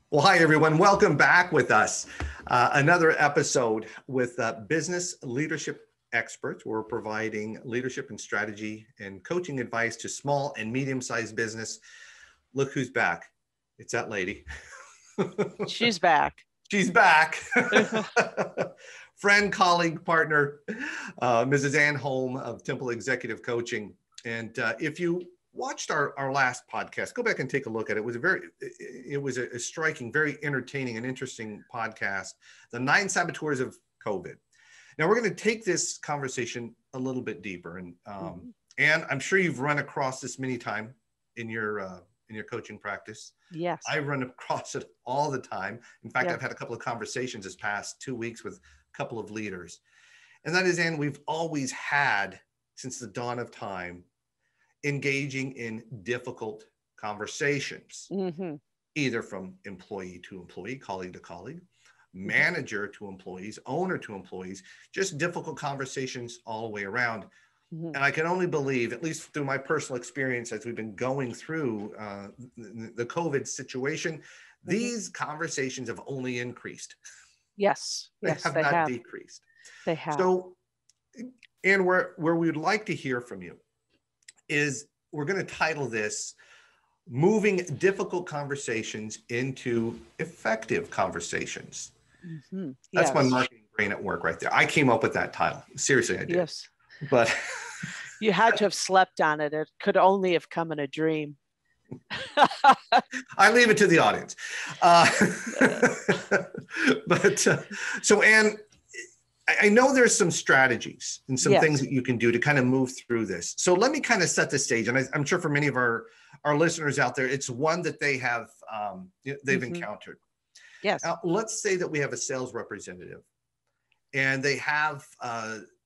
Well, hi, everyone. Welcome back with us. Another episode with business leadership experts. We're providing leadership and strategy and coaching advice to small and medium-sized business. Look who's back. It's that lady. She's back. She's back. Friend, colleague, partner, Mrs. Ann Holm of Temple Executive Coaching. And if you watched our last podcast, go back and take a look at it. It was a striking, very entertaining and interesting podcast, The 9 Saboteurs of COVID. Now we're going to take this conversation a little bit deeper. And I'm sure you've run across this many times in your coaching practice. Yes. I run across it all the time. In fact, I've had a couple of conversations this past 2 weeks with a couple of leaders. And that is, Ann, we've always had, since the dawn of time, engaging in difficult conversations, either from employee to employee, colleague to colleague, manager to employees, owner to employees, just difficult conversations all the way around. And I can only believe, at least through my personal experience as we've been going through the COVID situation, these conversations have only increased. Yes. They have not decreased. They have. So, and where we'd like to hear from you is, we're going to title this Moving Difficult Conversations into Effective Conversations. That's my marketing brain at work right there. I came up with that title. Seriously, I did. Yes. But you had to have slept on it. It could only have come in a dream. I leave it to the audience. So Ann, I know there's some strategies and some things that you can do to kind of move through this. So let me kind of set the stage. And I'm sure for many of our listeners out there, it's one that they have, they've encountered. Yes. Now, let's say that we have a sales representative and they have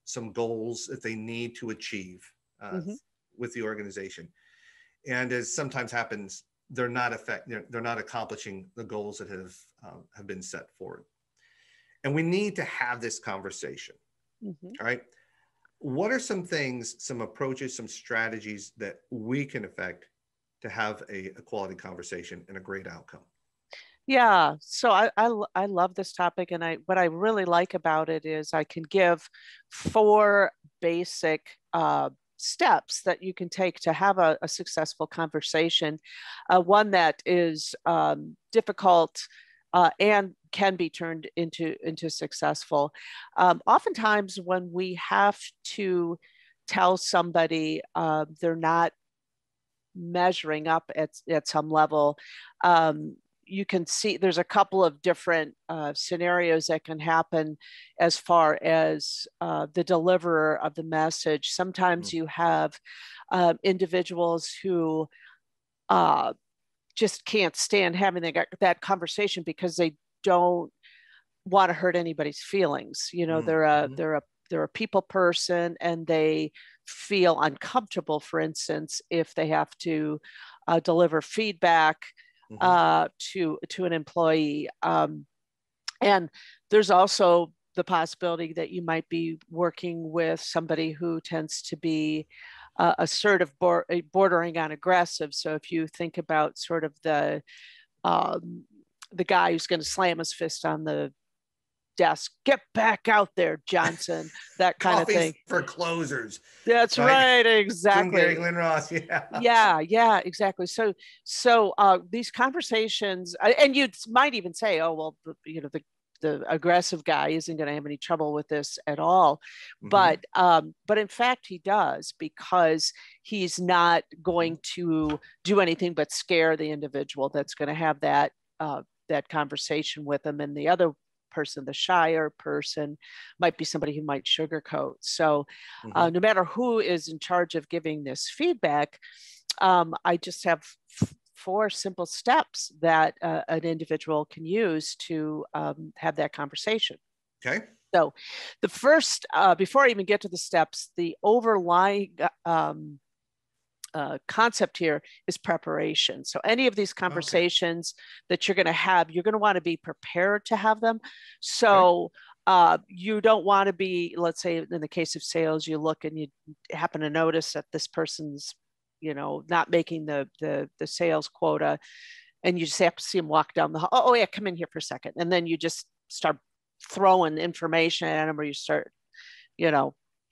some goals that they need to achieve with the organization. And as sometimes happens, they're not accomplishing the goals that have been set forward. And we need to have this conversation. All right. What are some things, some approaches, some strategies that we can affect to have a quality conversation and a great outcome? Yeah. So I love this topic. And what I really like about it is I can give 4 basic steps that you can take to have a successful conversation. One that is difficult and can be turned into successful. Oftentimes when we have to tell somebody they're not measuring up at some level, you can see there's a couple of different scenarios that can happen as far as the deliverer of the message. Sometimes you have individuals who just can't stand having that conversation because they don't want to hurt anybody's feelings. You know, they're a people person and they feel uncomfortable, for instance, if they have to deliver feedback to an employee. And there's also the possibility that you might be working with somebody who tends to be assertive, bordering on aggressive. So if you think about sort of the guy who's going to slam his fist on the desk, get back out there, Johnson, that kind of thing. For closers. That's right. Exactly. Gary Glenn Ross. Yeah, exactly. So these conversations, and you might even say, oh, well, the aggressive guy isn't going to have any trouble with this at all. But in fact, he does, because he's not going to do anything but scare the individual that's going to have that conversation with him. And the other person, the shyer person, might be somebody who might sugarcoat. So no matter who is in charge of giving this feedback, I just have 4 simple steps that an individual can use to have that conversation. Okay. So the first, before I even get to the steps, the overlying concept here is preparation. So any of these conversations that you're going to have, you're going to want to be prepared to have them. So you don't want to be, let's say in the case of sales, you look and you happen to notice that this person's, not making the sales quota. and you just have to see them walk down the hall. Oh yeah, come in here for a second. And then you just start throwing information at them, or you start,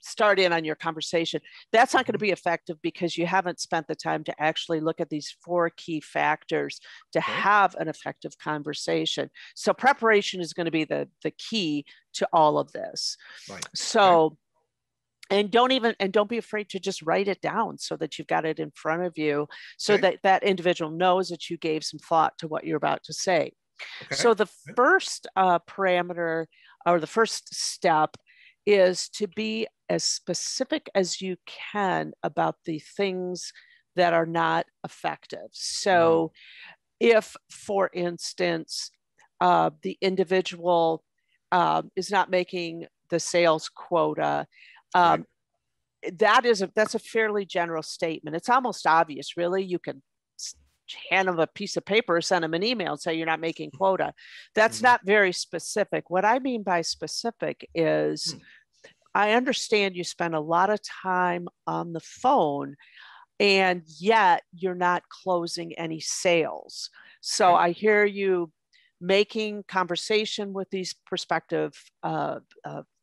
start in on your conversation. That's not going to be effective because you haven't spent the time to actually look at these 4 key factors to have an effective conversation. So preparation is going to be the key to all of this. Right. So, and don't be afraid to just write it down so that you've got it in front of you, so that individual knows that you gave some thought to what you're about to say. So the first parameter, or the first step, is to be as specific as you can about the things that are not effective. So if, for instance, the individual is not making the sales quota, that's a fairly general statement. It's almost obvious, really. You can hand them a piece of paper or send them an email and say you're not making quota. That's not very specific. What I mean by specific is, I understand you spend a lot of time on the phone and yet you're not closing any sales. So I hear you making conversation with these prospective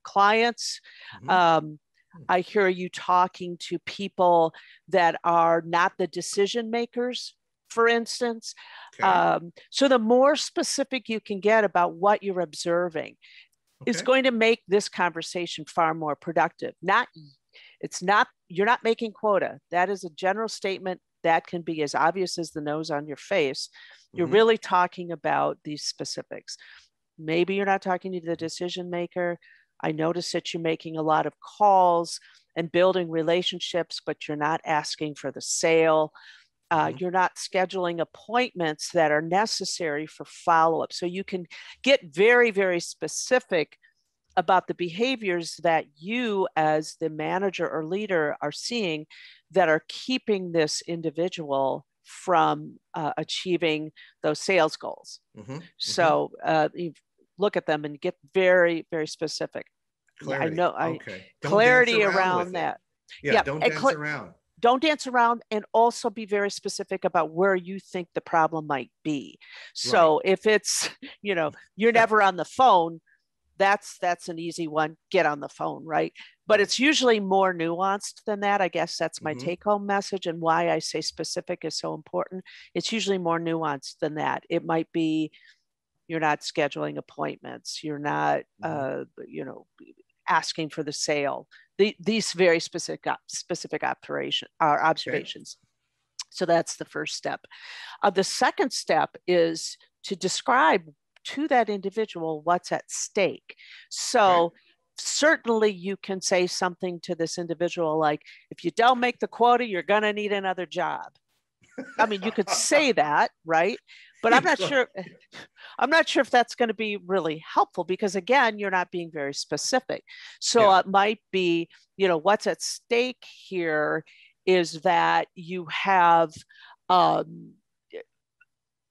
clients. I hear you talking to people that are not the decision makers, for instance. So the more specific you can get about what you're observing is going to make this conversation far more productive. You're not making quota. That is a general statement that can be as obvious as the nose on your face. You're really talking about these specifics. Maybe you're not talking to the decision maker. I notice that you're making a lot of calls and building relationships, but you're not asking for the sale. You're not scheduling appointments that are necessary for follow-up. So you can get very, very specific about the behaviors that you as the manager or leader are seeing that are keeping this individual from achieving those sales goals. So you look at them and get very, very specific. Clarity. Clarity around that. Don't dance around. Don't dance around, and also be very specific about where you think the problem might be. So if it's, you're never on the phone, that's an easy one. Get on the phone, right? But it's usually more nuanced than that. I guess that's my take-home message, and why I say specific is so important. It's usually more nuanced than that. It might be, you're not scheduling appointments. You're not, asking for the sale. These very specific observations. So that's the first step. The second step is to describe to that individual what's at stake. So certainly you can say something to this individual like, if you don't make the quota, you're going to need another job. I mean, you could say that, right? But I'm not sure if that's going to be really helpful, because again, you're not being very specific. So it might be, what's at stake here is that you have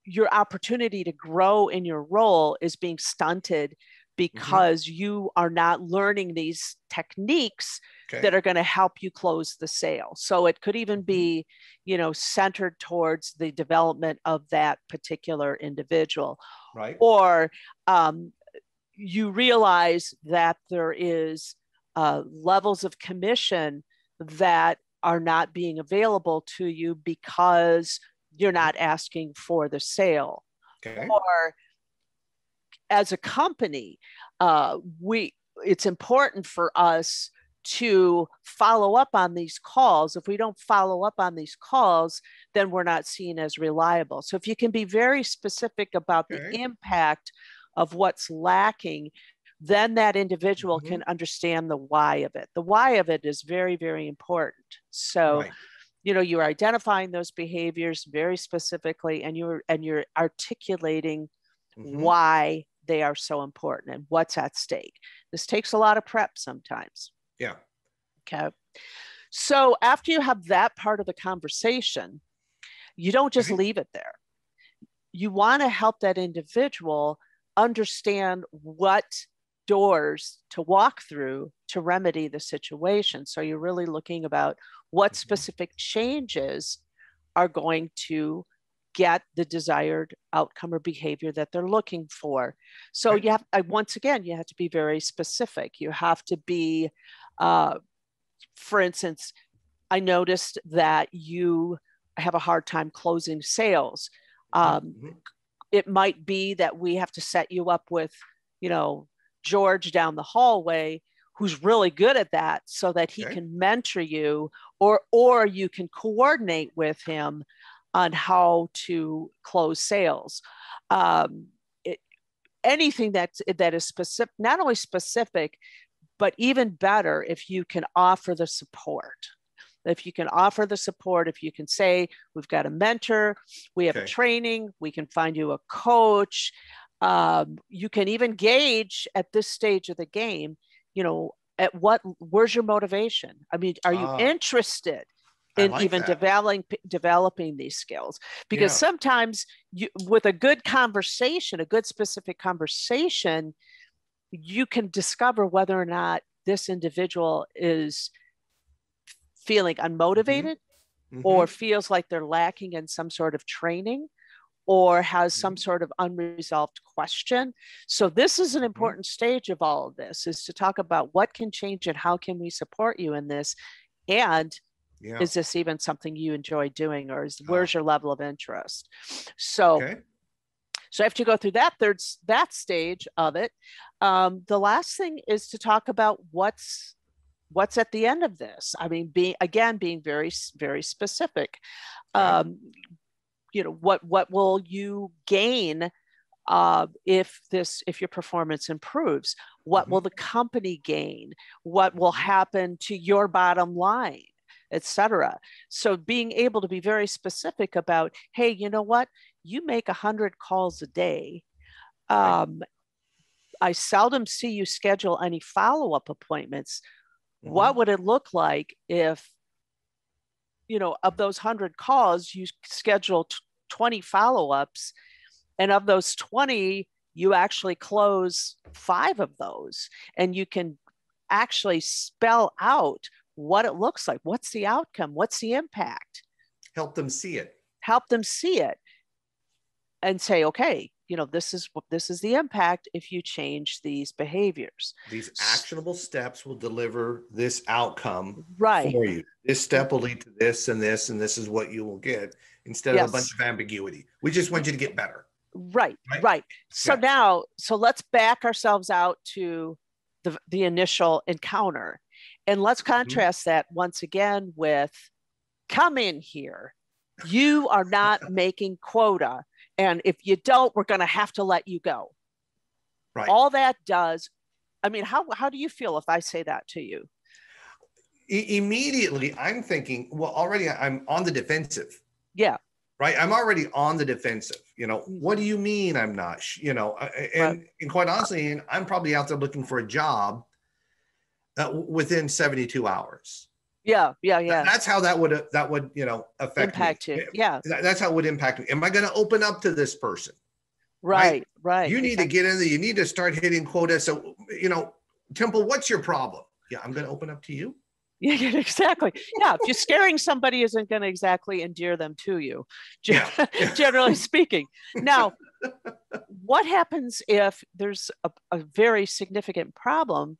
your opportunity to grow in your role is being stunted because you are not learning these techniques that are going to help you close the sale. So it could even be, centered towards the development of that particular individual. Right. Or you realize that there is levels of commission that are not being available to you because you're not asking for the sale. Or as a company, it's important for us to follow up on these calls. If we don't follow up on these calls, then we're not seen as reliable. So if you can be very specific about the impact of what's lacking, then that individual can understand the why of it. The why of it is very, very important. So you're identifying those behaviors very specifically, and you're articulating why they are so important and what's at stake. This takes a lot of prep sometimes. Okay. So after you have that part of the conversation, you don't just leave it there. You want to help that individual understand what doors to walk through to remedy the situation. So you're really looking about what specific changes are going to get the desired outcome or behavior that they're looking for. So Right. you have, once again, you have to be very specific. You have to be, for instance, I noticed that you have a hard time closing sales. Mm-hmm. It might be that we have to set you up with, George down the hallway who's really good at that so that he can mentor you, or you can coordinate with him on how to close sales. Anything that is specific, not only specific, but even better if you can offer the support. If you can offer the support, if you can say, we've got a mentor, we have a training, we can find you a coach. You can even gauge at this stage of the game, where's your motivation? I mean, are you interested in even developing these skills? Because sometimes with a good conversation, a good specific conversation, you can discover whether or not this individual is feeling unmotivated or feels like they're lacking in some sort of training or has some sort of unresolved question. So this is an important stage of all of this, is to talk about what can change and how can we support you in this? And is this even something you enjoy doing, or where's your level of interest? So after you go through that stage of it, the last thing is to talk about what's at the end of this. I mean, being very, very specific. What will you gain if your performance improves? What will the company gain? What will happen to your bottom line, etc.? So being able to be very specific about, hey, you know what? You make 100 calls a day. I seldom see you schedule any follow-up appointments. What would it look like if, of those 100 calls, you schedule 20 follow-ups, and of those 20, you actually close 5 of those, and you can actually spell out what it looks like. What's the outcome? What's the impact? Help them see it. And say, okay, this is the impact if you change these behaviors. These actionable steps will deliver this outcome for you. This step will lead to this and this, and this is what you will get, instead of a bunch of ambiguity. We just want you to get better. Right. So let's back ourselves out to the initial encounter, and let's contrast that once again with, come in here. You are not making quota. And if you don't, we're going to have to let you go. Right. All that does, I mean, how do you feel if I say that to you? Immediately, I'm thinking, well, already I'm on the defensive. Yeah. Right. I'm already on the defensive. What do you mean I'm not? And quite honestly, I'm probably out there looking for a job within 72 hours. Yeah. That's how that would affect impact me. You. Yeah. That's how it would impact me. Am I going to open up to this person? Right. You need to get in there. You need to start hitting quota. So, Temple, what's your problem? Yeah, I'm going to open up to you. Yeah, exactly. Yeah, if you're scaring somebody, isn't going to exactly endear them to you, generally speaking. Now, what happens if there's a very significant problem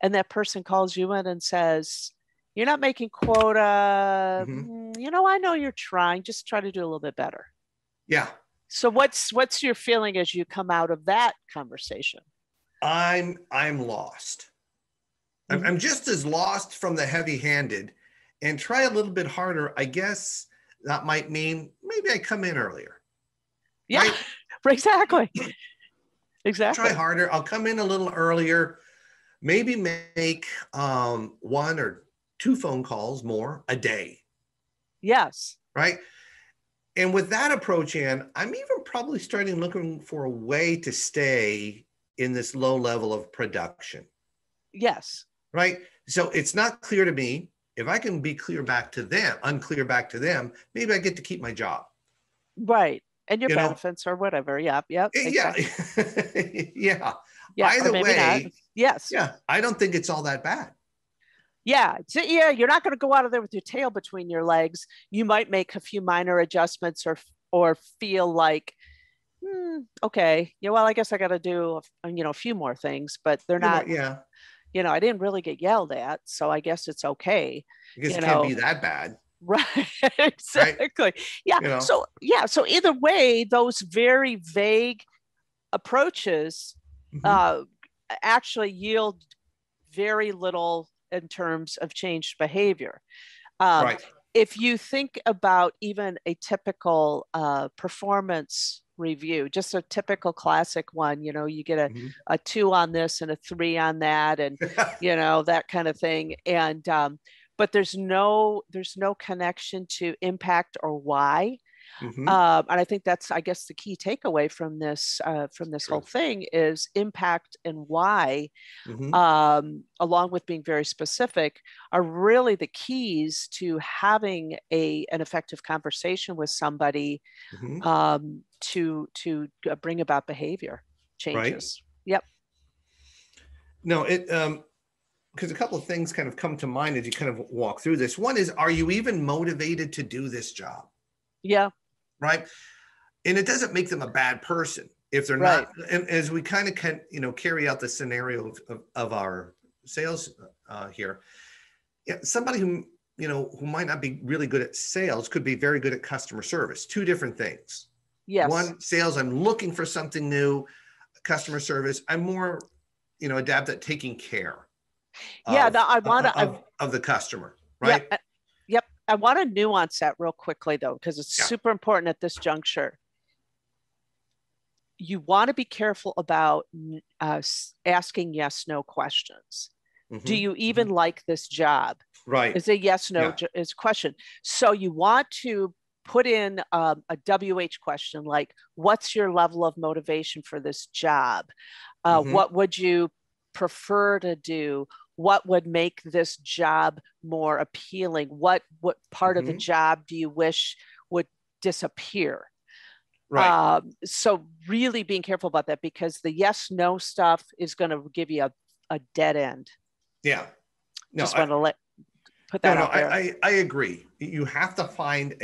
and that person calls you in and says, you're not making quota. I know you're trying. Just try to do a little bit better. Yeah. So what's your feeling as you come out of that conversation? I'm lost. I'm just as lost from the heavy-handed, and try a little bit harder. I guess that might mean maybe I come in earlier. Yeah, right? Exactly. Try harder. I'll come in a little earlier. Maybe make 1 or 2 phone calls more a day. Yes. Right. And with that approach, Ann, I'm even probably looking for a way to stay in this low level of production. Yes. Right. So it's not clear to me. If I can be unclear back to them, maybe I get to keep my job. Right. And your benefits or whatever. Yep. Exactly. Yeah. Yeah. Either way. Not. Yes. Yeah. I don't think it's all that bad. Yeah. So, you're not going to go out of there with your tail between your legs. You might make a few minor adjustments or or feel like, okay, yeah, well, I guess I got to do, a few more things, but they're not, Yeah. I didn't really get yelled at, so I guess it's okay. I guess it can't be that bad. Right. Right. Exactly. Yeah. So either way, those very vague approaches uh, actually yield very little in terms of changed behavior. Right. If you think about even a typical performance review, just a typical classic one, you get a 2 on this and a 3 on that, and that kind of thing. And but there's no connection to impact or why. And I think that's, I guess, the key takeaway from this whole thing is impact and why, along with being very specific, are really the keys to having an effective conversation with somebody, to bring about behavior changes. Right. Yep. No, because a couple of things kind of come to mind as you kind of walk through this. One is, are you even motivated to do this job? Yeah. Right. And it doesn't make them a bad person if they're not. And as we kind of can, carry out the scenario of our sales here, somebody who might not be really good at sales could be very good at customer service. Two different things. Yes. One, sales, I'm looking for something new. Customer service, I'm more, adept at taking care. I want to of the customer, right? Yep. I want to nuance that real quickly, though, because it's super important at this juncture. You want to be careful about asking yes/no questions. Do you even like this job? Right. It's a yes/no is question. So you want to put in a WH question like, what's your level of motivation for this job? What would you prefer to do? What would make this job more appealing? What part of the job do you wish would disappear? Right. So really being careful about that, because the yes/no stuff is going to give you a dead end. Yeah. No, just want to put that out there. I agree. You have to find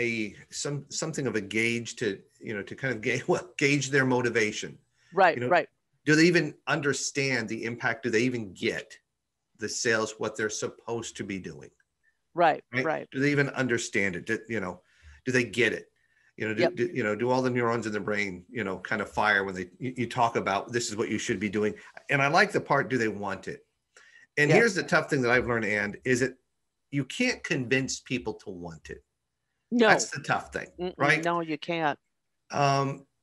something of a gauge to kind of gauge their motivation. Right. Right. Do they even understand the impact? Do they even get the sales, what they're supposed to be doing? Right. Right. Do they even understand it? Do they get it? Do all the neurons in the brain, kind of fire when you talk about this is what you should be doing? And I like the part, do they want it? And here's the tough thing that I've learned, and is it, you can't convince people to want it. No. That's the tough thing, right? No, you can't.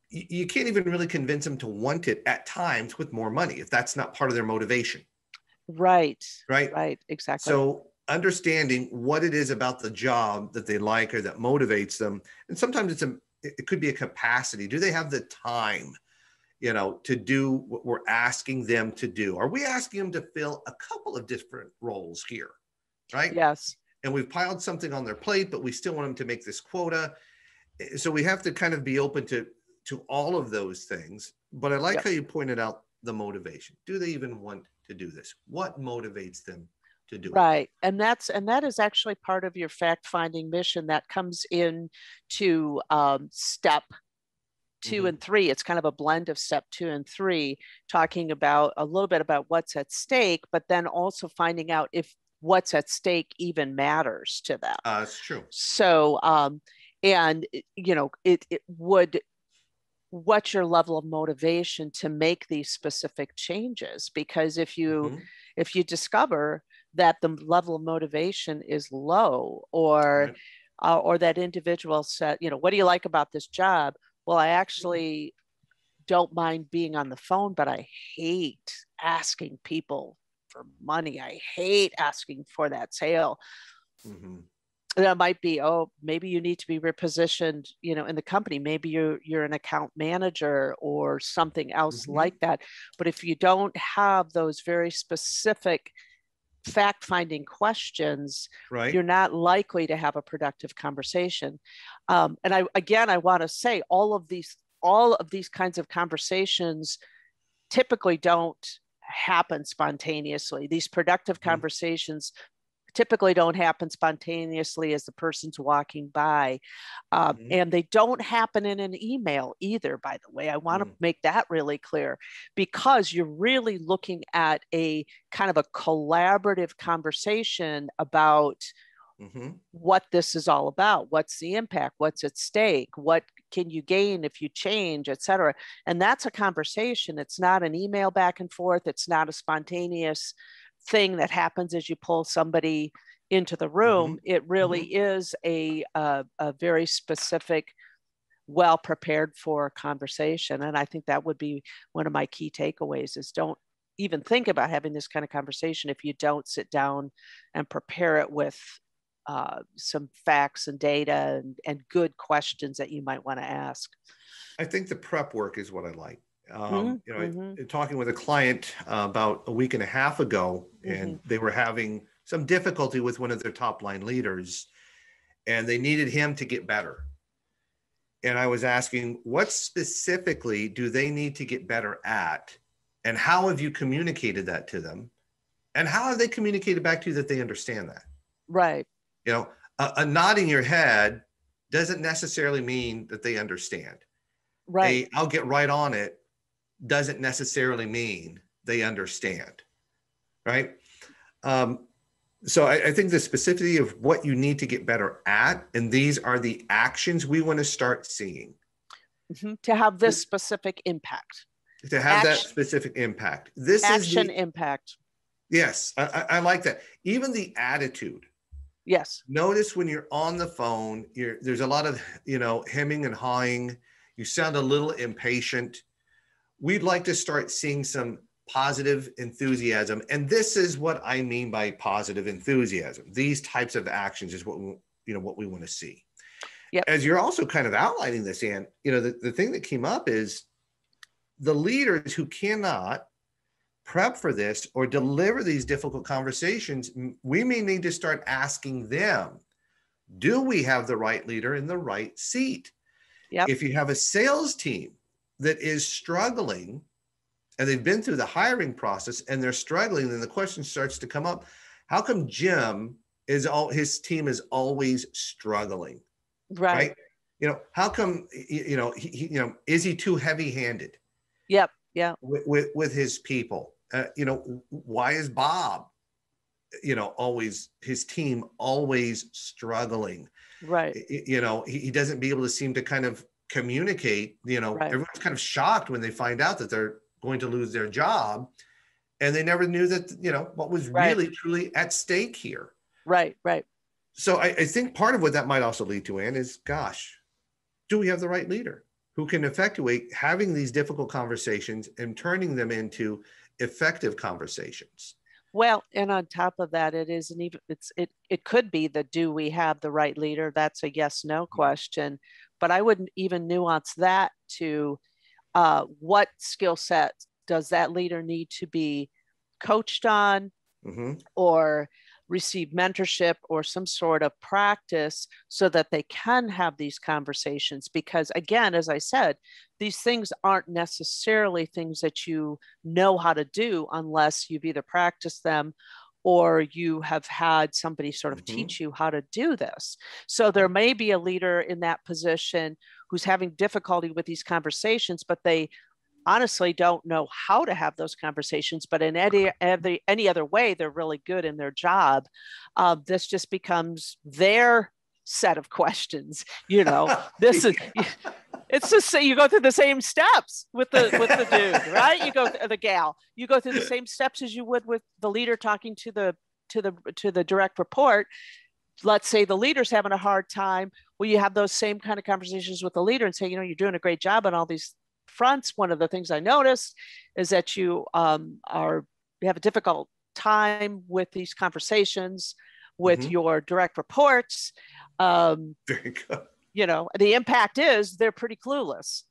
You can't even really convince them to want it at times with more money, if that's not part of their motivation. Right. Right. Right. Exactly. So understanding what it is about the job that they like or that motivates them. And sometimes it could be a capacity. Do they have the time, to do what we're asking them to do? Are we asking them to fill a couple of different roles here? Right. Yes. And we've piled something on their plate, but we still want them to make this quota. So we have to kind of be open to all of those things. But I like how you pointed out the motivation. Do they even want to do this? What motivates them to do it? Right. And that is actually part of your fact-finding mission that comes in to step 2 and 3. It's kind of a blend of step 2 and 3, talking about a little bit about what's at stake, but then also finding out if what's at stake even matters to them. That's true. So, and it would, what's your level of motivation to make these specific changes? Because if you discover that the level of motivation is low, or that individual said, what do you like about this job? Well, I actually don't mind being on the phone, but I hate asking people for money. I hate asking for that sale. That might be, maybe you need to be repositioned, in the company. Maybe you're an account manager or something else like that. But if you don't have those very specific fact-finding questions, you're not likely to have a productive conversation. And I want to say all of these kinds of conversations typically don't happen spontaneously. These productive conversations typically don't happen spontaneously as the person's walking by. And they don't happen in an email either, by the way. I want to make that really clear, because you're really looking at a kind of a collaborative conversation about what this is all about. What's the impact? What's at stake? What can you gain if you change, et cetera? And that's a conversation. It's not an email back and forth. It's not a spontaneous thing that happens as you pull somebody into the room. It really is a very specific, well prepared for conversation. And I think that would be one of my key takeaways, is don't even think about having this kind of conversation if you don't sit down and prepare it with some facts and data and good questions that you might want to ask. I think the prep work is what I like. Talking with a client about a week and a half ago, and they were having some difficulty with one of their top line leaders, and they needed him to get better. And I was asking, what specifically do they need to get better at? And how have you communicated that to them? And how have they communicated back to you that they understand that? Right. A nodding your head doesn't necessarily mean that they understand. Right. I'll get right on it doesn't necessarily mean they understand. Right. So I think the specificity of what you need to get better at, and these are the actions we want to start seeing. To have this specific impact. To have that specific impact. This action is the impact. Yes, I like that. Even the attitude. Yes. Notice when you're on the phone, there's a lot of, hemming and hawing. You sound a little impatient. We'd like to start seeing some positive enthusiasm. And this is what I mean by positive enthusiasm. These types of actions is what we want to see. Yep. As you're also kind of outlining this, Ann, the thing that came up is the leaders who cannot prep for this or deliver these difficult conversations, we may need to start asking them, do we have the right leader in the right seat? Yep. If you have a sales team that is struggling and they've been through the hiring process and they're struggling, then the question starts to come up, how come his team is always struggling? Right? How come, is he too heavy-handed? Yep. Yeah. With his people, why is Bob, always his team always struggling? Right. He doesn't be able to seem to kind of communicate. Right. Everyone's kind of shocked when they find out that they're going to lose their job, and they never knew that what was really truly at stake here. Right. Right. So I think part of what that might also lead to, Ann, is, gosh, do we have the right leader who can effectuate having these difficult conversations and turning them into effective conversations? Well, and on top of that, it could be the, do we have the right leader? That's a yes, no question. But I wouldn't even nuance that to what skill set does that leader need to be coached on, or receive mentorship or some sort of practice so that they can have these conversations. Because again, as I said, these things aren't necessarily things that you know how to do unless you've either practiced them or you have had somebody sort of teach you how to do this. So there may be a leader in that position who's having difficulty with these conversations, but they honestly don't know how to have those conversations, but in any other way, they're really good in their job. This just becomes their set of questions. This is, it's just, you go through the same steps with the dude, right? The gal, you go through the same steps as you would with the leader talking to the direct report. Let's say the leader's having a hard time. Well, you have those same kind of conversations with the leader and say, you're doing a great job on all these fronts. One of the things I noticed is that you have a difficult time with these conversations with your direct reports. Very good. The impact is they're pretty clueless.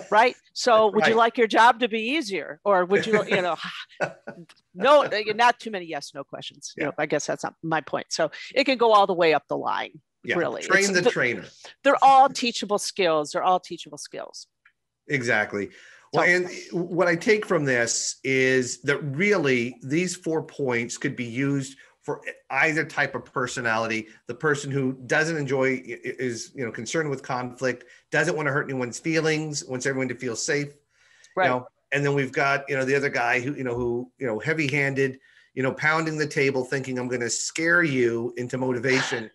Right. So would you like your job to be easier, or would you, no, not too many yes, no questions. I guess that's not my point. So it can go all the way up the line. Yeah, really. Train the trainer. They're all teachable skills. Exactly. Well, and what I take from this is that really these 4 points could be used for either type of personality. The person who doesn't enjoy, is, concerned with conflict, doesn't want to hurt anyone's feelings, wants everyone to feel safe. Right. And then we've got, the other guy who heavy-handed, pounding the table, thinking I'm going to scare you into motivation.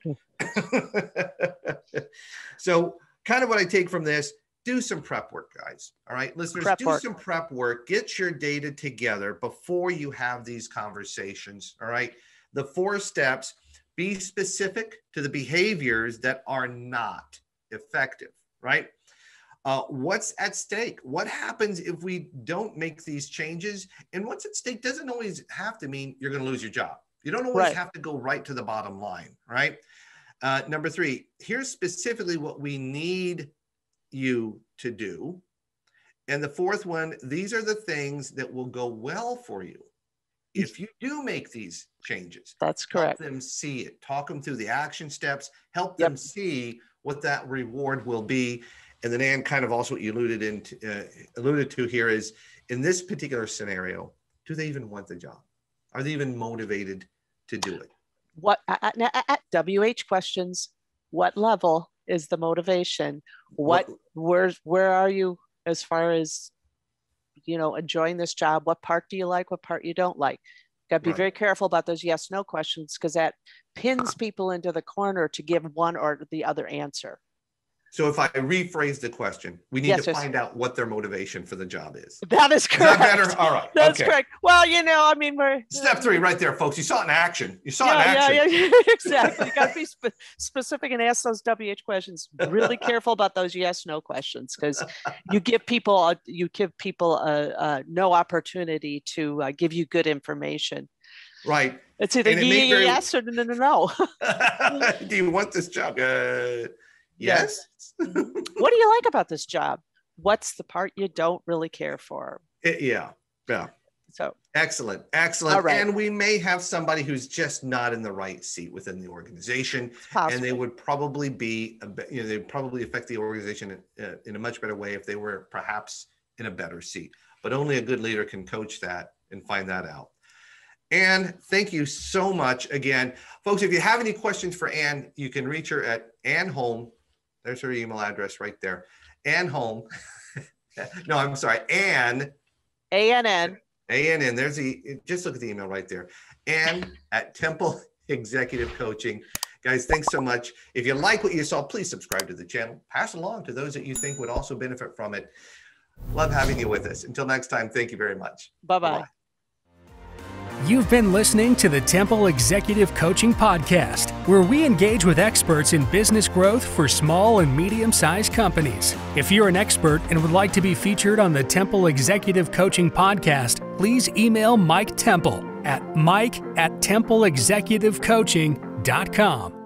So kind of what I take from this, do some prep work, guys. All right, listeners, some prep work. Get your data together before you have these conversations. All right. The 4 steps: be specific to the behaviors that are not effective, right? What's at stake? What happens if we don't make these changes? And what's at stake doesn't always have to mean you're going to lose your job. You don't always have to go right to the bottom line, right? Number 3, here's specifically what we need you to do. And the 4th one, these are the things that will go well for you if you do make these changes. That's correct. Help them see it. Talk them through the action steps. Help them see what that reward will be. And then, Ann, kind of also what you alluded to here is, in this particular scenario, do they even want the job? Are they even motivated to do it? What at WH questions? What level is the motivation? Where are you as far as enjoying this job? What part do you like? What part you don't like? Got to be very careful about those yes/no questions, because that pins people into the corner to give one or the other answer. So if I rephrase the question, we need to find out what their motivation for the job is. That is correct. Is that better? All right. That's correct. Well, we're step 3 right there, folks. You saw it in action. Yeah, exactly. You got to be specific and ask those WH questions. Really careful about those yes/no questions, because you give people no opportunity to give you good information. Right. It's either yes or no. Do you want this job? Yes. What do you like about this job? What's the part you don't really care for? Yeah. So excellent. All right. And we may have somebody who's just not in the right seat within the organization, and they would probably be, they'd probably affect the organization in a much better way if they were perhaps in a better seat. But only a good leader can coach that and find that out. Ann, thank you so much again. Folks, if you have any questions for Ann, you can reach her at Ann Holm. There's her email address right there. Ann Holm. No, I'm sorry. Ann. ANN. ANN. Just look at the email right there. Ann at Temple Executive Coaching. Guys, thanks so much. If you like what you saw, please subscribe to the channel. Pass along to those that you think would also benefit from it. Love having you with us. Until next time, thank you very much. Bye-bye. Bye-bye. You've been listening to the Temple Executive Coaching Podcast, where we engage with experts in business growth for small and medium-sized companies. If you're an expert and would like to be featured on the Temple Executive Coaching Podcast, please email Mike Temple at mike@templeexecutivecoaching.com.